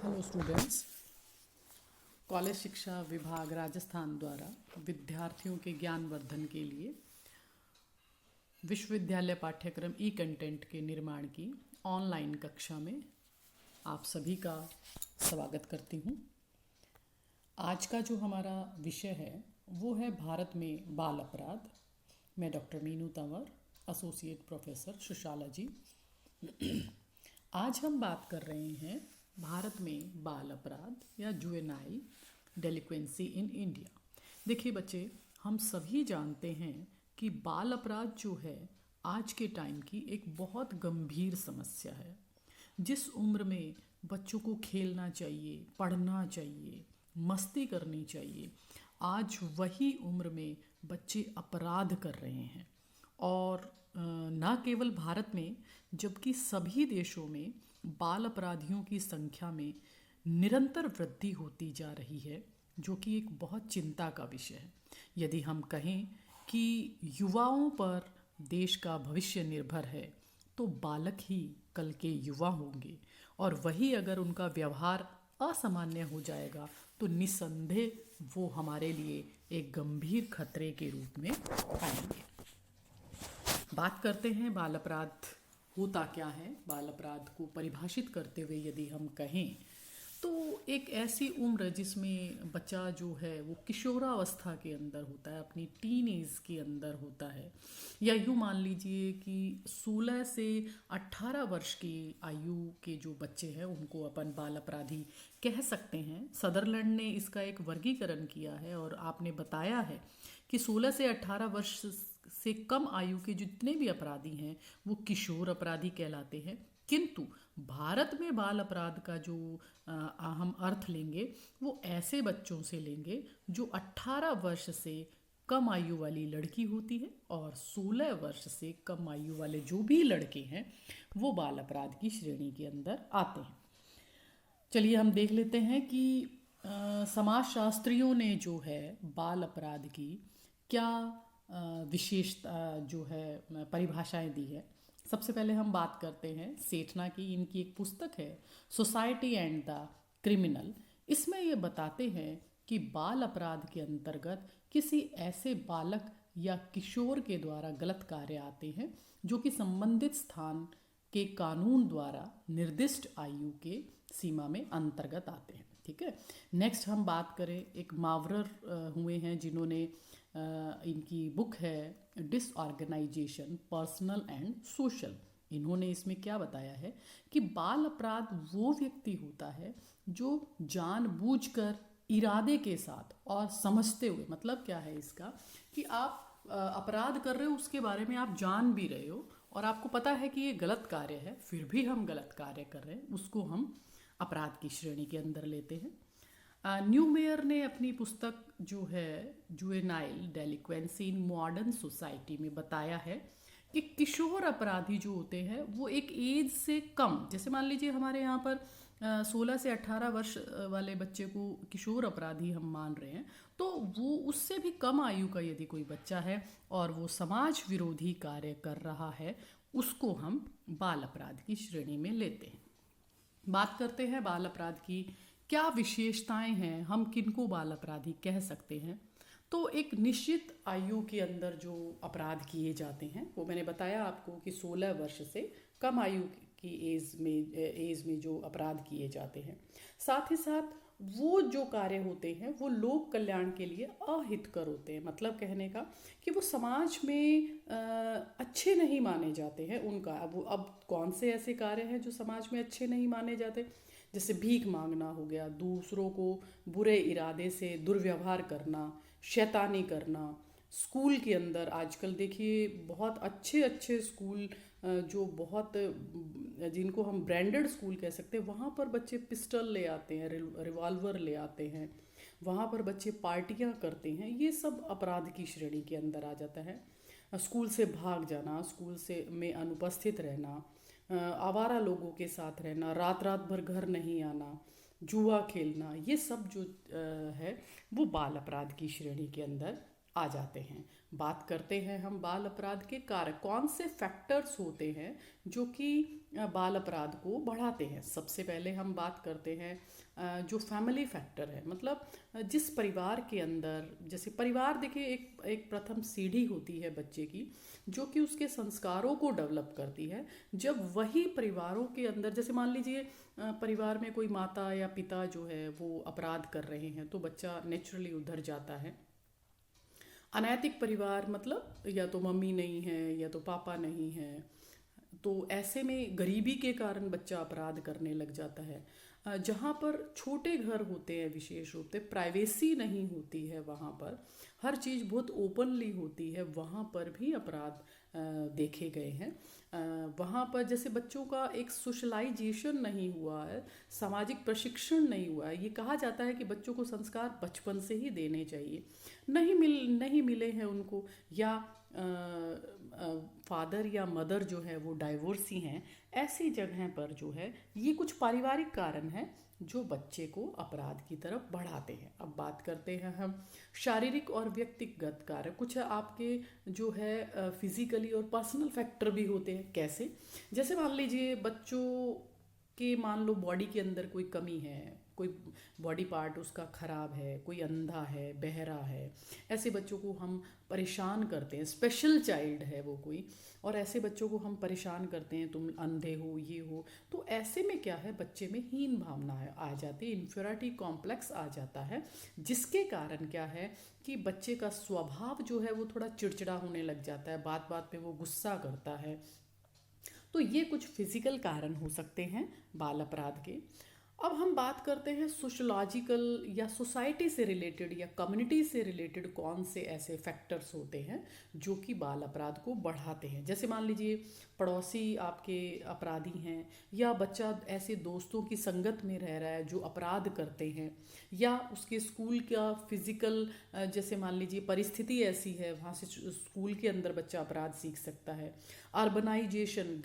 Hello students. College शिक्षा विभाग राजस्थान द्वारा विद्यार्थियों के ज्ञानवर्धन के लिए विश्वविद्यालय पाठ्यक्रम ई कंटेंट के निर्माण की ऑनलाइन कक्षा में आप सभी का स्वागत करती हूँ। आज का जो हमारा विषय है वो है भारत में बाल अपराध। मैं doctor Meenu Tanwar, associate professor sociology. आज हम बात कर रहे हैं भारत में बाल अपराध या जुवेनाइल डेलिक्वेंसी इन इंडिया। देखिए बच्चे, हम सभी जानते हैं कि बाल अपराध जो है आज के टाइम की एक बहुत गंभीर समस्या है। जिस उम्र में बच्चों को खेलना चाहिए, पढ़ना चाहिए, मस्ती करनी चाहिए, आज वही उम्र में बच्चे अपराध कर रहे हैं। और न केवल भारत में जबकि सभी देशों में बाल अपराधियों की संख्या में निरंतर वृद्धि होती जा रही है, जो कि एक बहुत चिंता का विषय है। यदि हम कहें कि युवाओं पर देश का भविष्य निर्भर है तो बालक ही कल के युवा होंगे, और वही अगर उनका व्यवहार असामान्य हो जाएगा तो निस्संदेह वो हमारे लिए एक गंभीर खतरे के रूप में आएंगे। बात करते हैं बाल अपराध होता क्या है। बाल अपराध को परिभाषित करते हुए यदि हम कहें तो एक ऐसी उम्र जिसमें बच्चा जो है वो किशोरावस्था के अंदर होता है, अपनी टीन एज के अंदर होता है, या यूँ मान लीजिए कि 16 से 18 वर्ष की आयु के जो बच्चे हैं उनको अपन बाल अपराधी कह सकते हैं। सदरलैंड ने इसका एक वर्गीकरण किया है और आपने बताया है कि 16 से 18 वर्ष से कम आयु के जितने भी अपराधी हैं वो किशोर अपराधी कहलाते हैं। किंतु भारत में बाल अपराध का जो हम अर्थ लेंगे वो ऐसे बच्चों से लेंगे जो 18 वर्ष से कम आयु वाली लड़की होती है और 16 वर्ष से कम आयु वाले जो भी लड़के हैं वो बाल अपराध की श्रेणी के अंदर आते हैं। चलिए हम देख लेते हैं कि समाजशास्त्रियों ने जो है बाल अपराध की क्या विशेषता जो है परिभाषाएं दी है। सबसे पहले हम बात करते हैं सेठना की। इनकी एक पुस्तक है सोसाइटी एंड द क्रिमिनल। इसमें ये बताते हैं कि बाल अपराध के अंतर्गत किसी ऐसे बालक या किशोर के द्वारा गलत कार्य आते हैं जो कि संबंधित स्थान के कानून द्वारा निर्दिष्ट आयु के सीमा में अंतर्गत आते हैं। ठीक है। नेक्स्ट हम बात करें, एक मावरर हुए हैं जिन्होंने इनकी बुक है डिसऑर्गेनाइजेशन पर्सनल एंड सोशल। इन्होंने इसमें क्या बताया है कि बाल अपराध वो व्यक्ति होता है जो जानबूझकर, इरादे के साथ और समझते हुए, मतलब क्या है इसका कि आप अपराध कर रहे हो, उसके बारे में आप जान भी रहे हो और आपको पता है कि ये गलत कार्य है, फिर भी हम गलत कार्य कर रहे हैं, उसको हम अपराध की श्रेणी के अंदर लेते हैं। न्यूमेयर ने अपनी पुस्तक जो है जुवेनाइल डेलिक्वेंसी इन मॉडर्न सोसाइटी में बताया है कि किशोर अपराधी जो होते हैं वो एक एज से कम, जैसे मान लीजिए हमारे यहाँ पर 16 से 18 वर्ष वाले बच्चे को किशोर अपराधी हम मान रहे हैं, तो वो उससे भी कम आयु का यदि कोई बच्चा है और वो समाज विरोधी कार्य कर रहा है, उसको हम बाल अपराध की श्रेणी में लेते हैं। बात करते हैं बाल अपराध की क्या विशेषताएं हैं, हम किनको बाल अपराधी कह सकते हैं। तो एक निश्चित आयु के अंदर जो अपराध किए जाते हैं वो मैंने बताया आपको कि 16 वर्ष से कम आयु की एज में जो अपराध किए जाते हैं। साथ ही साथ वो जो कार्य होते हैं वो लोक कल्याण के लिए अहितकर होते हैं। मतलब कहने का कि वो समाज में अच्छे नहीं माने जाते हैं उनका। अब कौन से ऐसे कार्य हैं जो समाज में अच्छे नहीं माने जाते, जैसे भीख मांगना हो गया, दूसरों को बुरे इरादे से दुर्व्यवहार करना, शैतानी करना। स्कूल के अंदर आजकल देखिए बहुत अच्छे अच्छे स्कूल जो बहुत जिनको हम ब्रांडेड स्कूल कह सकते हैं, वहाँ पर बच्चे पिस्टल ले आते हैं, रिवॉल्वर ले आते हैं, वहाँ पर बच्चे पार्टियाँ करते हैं। ये सब अपराध की श्रेणी के अंदर आ जाता है। स्कूल से भाग जाना, स्कूल से में अनुपस्थित रहना, आवारा लोगों के साथ रहना, रात रात भर घर नहीं आना, जुआ खेलना, ये सब जो है वो बाल अपराध की श्रेणी के अंदर आ जाते हैं। बात करते हैं हम बाल अपराध के कारक, कौन से फैक्टर्स होते हैं जो कि बाल अपराध को बढ़ाते हैं। सबसे पहले हम बात करते हैं जो फैमिली फैक्टर है, मतलब जिस परिवार के अंदर, जैसे परिवार देखिए एक एक प्रथम सीढ़ी होती है बच्चे की, जो कि उसके संस्कारों को डेवलप करती है। जब वही परिवारों के अंदर, जैसे मान लीजिए परिवार में कोई माता या पिता जो है वो अपराध कर रहे हैं, तो बच्चा नेचुरली उधर जाता है। अनैतिक परिवार मतलब या तो मम्मी नहीं है या तो पापा नहीं है, तो ऐसे में गरीबी के कारण बच्चा अपराध करने लग जाता है। जहाँ पर छोटे घर होते हैं, विशेष रूप से प्राइवेसी नहीं होती है, वहाँ पर हर चीज़ बहुत ओपनली होती है, वहाँ पर भी अपराध देखे गए हैं। वहाँ पर जैसे बच्चों का एक सोशलाइजेशन नहीं हुआ है, सामाजिक प्रशिक्षण नहीं हुआ है। ये कहा जाता है कि बच्चों को संस्कार बचपन से ही देने चाहिए, नहीं मिले हैं उनको, या फादर या मदर जो है वो डाइवोर्सी हैं। ऐसी जगह पर जो है ये कुछ पारिवारिक कारण हैं जो बच्चे को अपराध की तरफ बढ़ाते हैं। अब बात करते हैं हम शारीरिक और व्यक्तिगत कारक। कुछ आपके जो है फिजिकली और पर्सनल फैक्टर भी होते हैं। कैसे? जैसे मान लीजिए बच्चों के, मान लो बॉडी के अंदर कोई कमी है, कोई बॉडी पार्ट उसका खराब है, कोई अंधा है, बहरा है, ऐसे बच्चों को हम परेशान करते हैं। स्पेशल चाइल्ड है वो कोई, और ऐसे बच्चों को हम परेशान करते हैं, तुम अंधे हो, ये हो। तो ऐसे में क्या है, बच्चे में हीन भावना आ जाती है, इन्फीरियरिटी कॉम्प्लेक्स आ जाता है, जिसके कारण क्या है कि बच्चे का स्वभाव जो है वो थोड़ा चिड़चिड़ा होने लग जाता है, बात बात पे वो गुस्सा करता है। तो ये कुछ फिजिकल कारण हो सकते हैं बाल अपराध के। अब हम बात करते हैं सोशोलॉजिकल या सोसाइटी से रिलेटेड या कम्युनिटी से रिलेटेड कौन से ऐसे फैक्टर्स होते हैं जो कि बाल अपराध को बढ़ाते हैं। जैसे मान लीजिए पड़ोसी आपके अपराधी हैं, या बच्चा ऐसे दोस्तों की संगत में रह रहा है जो अपराध करते हैं, या उसके स्कूल का फिजिकल, जैसे मान लीजिए परिस्थिति ऐसी है वहाँ से स्कूल के अंदर बच्चा अपराध सीख सकता है। अर्बनाइजेशन,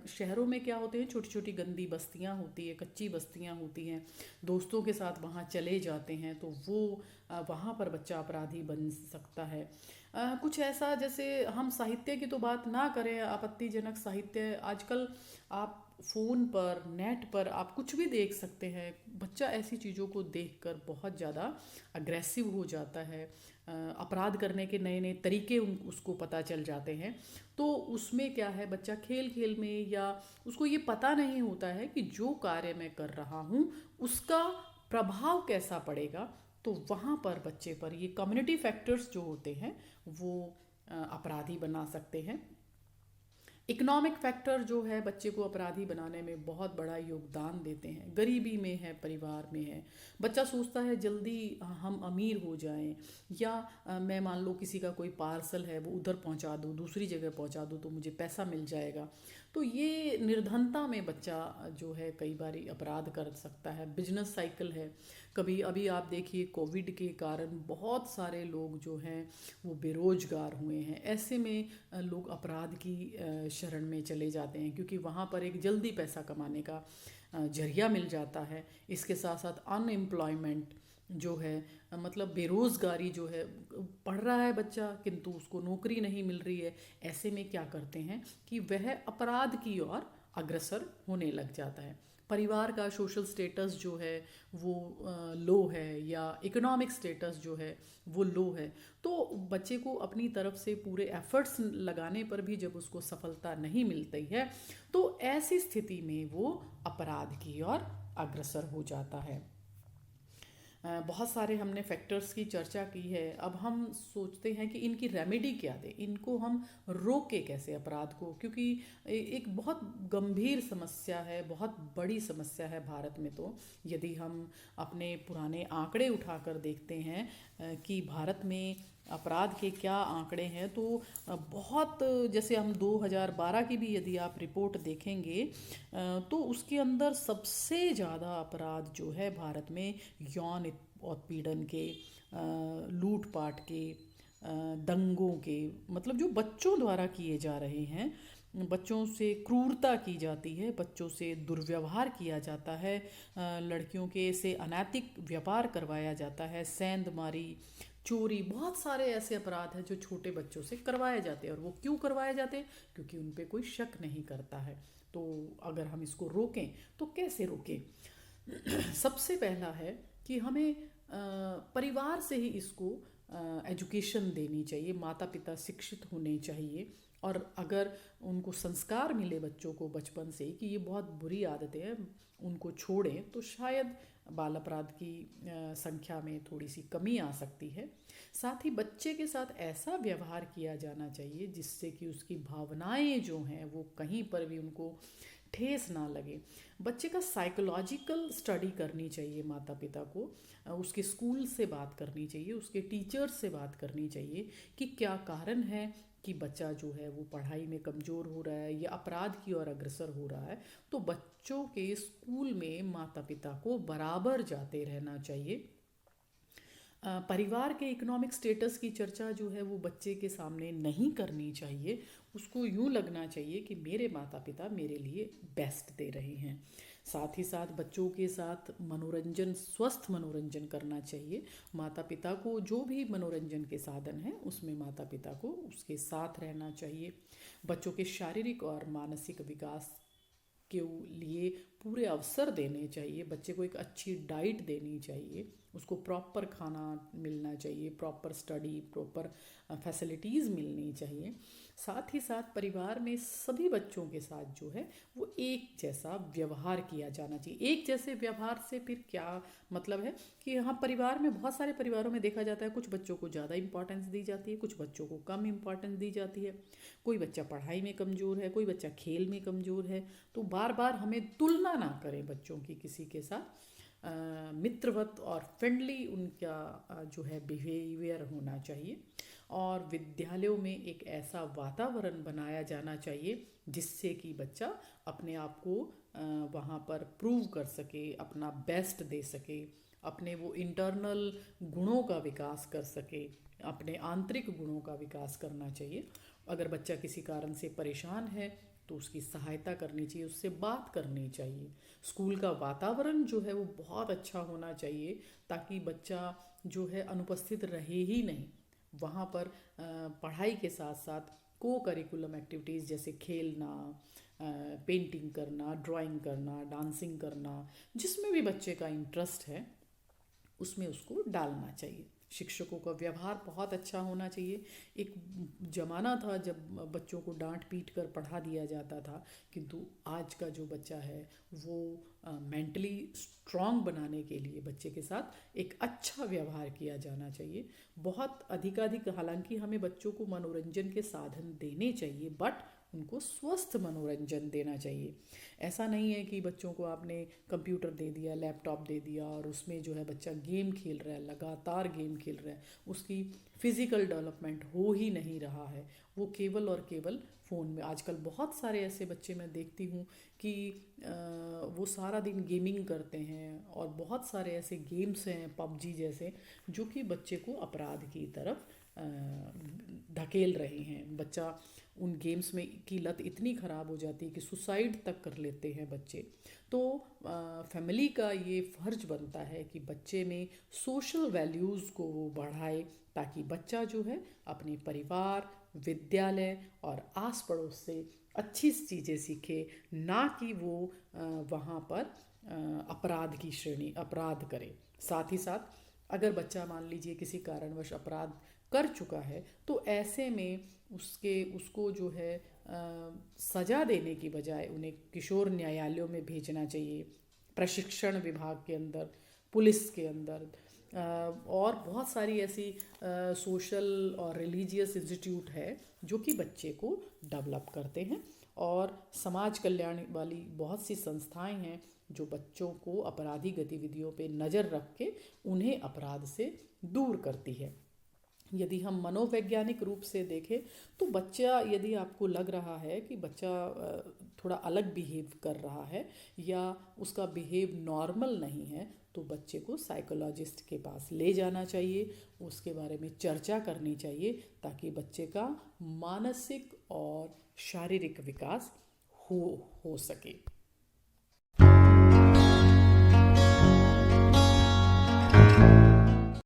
शहरों में क्या होते हैं, छोटी छोटी गंदी बस्तियाँ होती है, कच्ची बस्तियाँ होती हैं, दोस्तों के साथ वहाँ चले जाते हैं, तो वो वहाँ पर बच्चा अपराधी बन सकता है। कुछ ऐसा, जैसे हम साहित्य की तो बात ना करें, आपत्तिजनक साहित्य आजकल आप फ़ोन पर, नेट पर आप कुछ भी देख सकते हैं। बच्चा ऐसी चीज़ों को देखकर बहुत ज़्यादा अग्रेसिव हो जाता है, अपराध करने के नए नए तरीके उसको पता चल जाते हैं। तो उसमें क्या है, बच्चा खेल खेल में, या उसको ये पता नहीं होता है कि जो कार्य मैं कर रहा हूँ उसका प्रभाव कैसा पड़ेगा। तो वहाँ पर बच्चे पर ये कम्युनिटी फैक्टर्स जो होते हैं वो अपराधी बना सकते हैं। इकोनॉमिक फैक्टर जो है बच्चे को अपराधी बनाने में बहुत बड़ा योगदान देते हैं। गरीबी में है, परिवार में है, बच्चा सोचता है जल्दी हम अमीर हो जाएं, या मैं मान लो किसी का कोई पार्सल है वो उधर पहुंचा दूं, दूसरी जगह पहुंचा दूं तो मुझे पैसा मिल जाएगा। तो ये निर्धनता में बच्चा जो है कई बार अपराध कर सकता है। बिजनेस साइकिल है, कभी अभी आप देखिए कोविड के कारण बहुत सारे लोग जो हैं वो बेरोजगार हुए हैं। ऐसे में लोग अपराध की शरण में चले जाते हैं, क्योंकि वहाँ पर एक जल्दी पैसा कमाने का जरिया मिल जाता है। इसके साथ साथ अनएम्प्लॉयमेंट जो है, मतलब बेरोज़गारी जो है, पढ़ रहा है बच्चा किंतु उसको नौकरी नहीं मिल रही है। ऐसे में क्या करते हैं कि वह अपराध की ओर अग्रसर होने लग जाता है। परिवार का सोशल स्टेटस जो है वो लो है, या इकोनॉमिक स्टेटस जो है वो लो है, तो बच्चे को अपनी तरफ से पूरे एफर्ट्स लगाने पर भी जब उसको सफलता नहीं मिलती है, तो ऐसी स्थिति में वो अपराध की ओर अग्रसर हो जाता है। बहुत सारे हमने फैक्टर्स की चर्चा की है। अब हम सोचते हैं कि इनकी रेमेडी क्या दें, इनको हम रोके कैसे अपराध को, क्योंकि एक बहुत गंभीर समस्या है, बहुत बड़ी समस्या है भारत में। तो यदि हम अपने पुराने आंकड़े उठाकर देखते हैं कि भारत में अपराध के क्या आंकड़े हैं, तो बहुत, जैसे हम 2012 की भी यदि आप रिपोर्ट देखेंगे तो उसके अंदर सबसे ज़्यादा अपराध जो है भारत में यौन उत्पीड़न के, लूटपाट के, दंगों के, मतलब जो बच्चों द्वारा किए जा रहे हैं, बच्चों से क्रूरता की जाती है, बच्चों से दुर्व्यवहार किया जाता है, लड़कियों के से अनैतिक व्यापार करवाया जाता है, सेंधमारी, चोरी, बहुत सारे ऐसे अपराध हैं जो छोटे बच्चों से करवाए जाते हैं। और वो क्यों करवाए जाते हैं? क्योंकि उन पे कोई शक नहीं करता है। तो अगर हम इसको रोकें तो कैसे रोकें? सबसे पहला है कि हमें परिवार से ही इसको एजुकेशन देनी चाहिए। माता पिता शिक्षित होने चाहिए। और अगर उनको संस्कार मिले बच्चों को बचपन से ही कि ये बहुत बुरी आदतें हैं, उनको छोड़ें, तो शायद बाल अपराध की संख्या में थोड़ी सी कमी आ सकती है। साथ ही बच्चे के साथ ऐसा व्यवहार किया जाना चाहिए जिससे कि उसकी भावनाएं जो हैं वो कहीं पर भी उनको ठेस ना लगे। बच्चे का साइकोलॉजिकल स्टडी करनी चाहिए माता पिता को। उसके स्कूल से बात करनी चाहिए, उसके टीचर्स से बात करनी चाहिए कि क्या कारण है कि बच्चा जो है वो पढ़ाई में कमज़ोर हो रहा है या अपराध की ओर अग्रसर हो रहा है। तो बच्चों के स्कूल में माता पिता को बराबर जाते रहना चाहिए। परिवार के इकोनॉमिक स्टेटस की चर्चा जो है वो बच्चे के सामने नहीं करनी चाहिए। उसको यूँ लगना चाहिए कि मेरे माता पिता मेरे लिए बेस्ट दे रहे हैं। साथ ही साथ बच्चों के साथ मनोरंजन, स्वस्थ मनोरंजन करना चाहिए। माता पिता को जो भी मनोरंजन के साधन हैं उसमें माता पिता को उसके साथ रहना चाहिए। बच्चों के शारीरिक और मानसिक विकास के लिए पूरे अवसर देने चाहिए। बच्चे को एक अच्छी डाइट देनी चाहिए, उसको प्रॉपर खाना मिलना चाहिए, प्रॉपर स्टडी, प्रॉपर फैसिलिटीज़ मिलनी चाहिए। साथ ही साथ परिवार में सभी बच्चों के साथ जो है वो एक जैसा व्यवहार किया जाना चाहिए। एक जैसे व्यवहार से फिर क्या मतलब है कि यहाँ परिवार में, बहुत सारे परिवारों में देखा जाता है कुछ बच्चों को ज़्यादा इंपॉर्टेंस दी जाती है, कुछ बच्चों को कम इंपॉर्टेंस दी जाती है। कोई बच्चा पढ़ाई में कमज़ोर है, कोई बच्चा खेल में कमज़ोर है। तो बार बार हमें तुलना ना करें बच्चों की किसी के साथ। मित्रवत और फ्रेंडली उनका जो है बिहेवियर होना चाहिए। और विद्यालयों में एक ऐसा वातावरण बनाया जाना चाहिए जिससे कि बच्चा अपने आप को वहाँ पर प्रूव कर सके, अपना बेस्ट दे सके, अपने वो इंटरनल गुणों का विकास कर सके, अपने आंतरिक गुणों का विकास करना चाहिए। अगर बच्चा किसी कारण से परेशान है तो उसकी सहायता करनी चाहिए, उससे बात करनी चाहिए। स्कूल का वातावरण जो है वो बहुत अच्छा होना चाहिए ताकि बच्चा जो है अनुपस्थित रहे ही नहीं। वहाँ पर पढ़ाई के साथ साथ को करिकुलम एक्टिविटीज़ जैसे खेलना, पेंटिंग करना, ड्राइंग करना, डांसिंग करना, जिसमें भी बच्चे का इंटरेस्ट है उसमें उसको डालना चाहिए। शिक्षकों का व्यवहार बहुत अच्छा होना चाहिए। एक ज़माना था जब बच्चों को डांट पीट कर पढ़ा दिया जाता था, किंतु आज का जो बच्चा है वो मेंटली स्ट्रांग बनाने के लिए बच्चे के साथ एक अच्छा व्यवहार किया जाना चाहिए। बहुत अधिकाधिक हालांकि हमें बच्चों को मनोरंजन के साधन देने चाहिए, बट उनको स्वस्थ मनोरंजन देना चाहिए। ऐसा नहीं है कि बच्चों को आपने कंप्यूटर दे दिया, लैपटॉप दे दिया और उसमें जो है बच्चा गेम खेल रहा है, लगातार गेम खेल रहा है, उसकी फिज़िकल डेवलपमेंट हो ही नहीं रहा है। वो केवल और केवल फ़ोन में, आजकल बहुत सारे ऐसे बच्चे मैं देखती हूँ कि वो सारा दिन गेमिंग करते हैं और बहुत सारे ऐसे गेम्स हैं पबजी जैसे जो कि बच्चे को अपराध की तरफ धकेल रहे हैं। बच्चा उन गेम्स में की लत इतनी ख़राब हो जाती है कि सुसाइड तक कर लेते हैं बच्चे। तो फैमिली का ये फ़र्ज बनता है कि बच्चे में सोशल वैल्यूज़ को वो बढ़ाए ताकि बच्चा जो है अपने परिवार, विद्यालय और आस पड़ोस से अच्छी चीज़ें सीखे, ना कि वो वहाँ पर अपराध करे। साथ ही साथ अगर बच्चा मान लीजिए किसी कारणवश अपराध कर चुका है तो ऐसे में उसको जो है सज़ा देने की बजाय उन्हें किशोर न्यायालयों में भेजना चाहिए, प्रशिक्षण विभाग के अंदर, पुलिस के अंदर, और बहुत सारी ऐसी सोशल और रिलीजियस इंस्टीट्यूट है जो कि बच्चे को डेवलप करते हैं। और समाज कल्याण वाली बहुत सी संस्थाएं हैं जो बच्चों को अपराधी गतिविधियों पे नज़र रख के उन्हें अपराध से दूर करती है। यदि हम मनोवैज्ञानिक रूप से देखें तो बच्चा, यदि आपको लग रहा है कि बच्चा थोड़ा अलग बिहेव कर रहा है या उसका बिहेव नॉर्मल नहीं है, तो बच्चे को साइकोलॉजिस्ट के पास ले जाना चाहिए, उसके बारे में चर्चा करनी चाहिए ताकि बच्चे का मानसिक और शारीरिक विकास हो सके।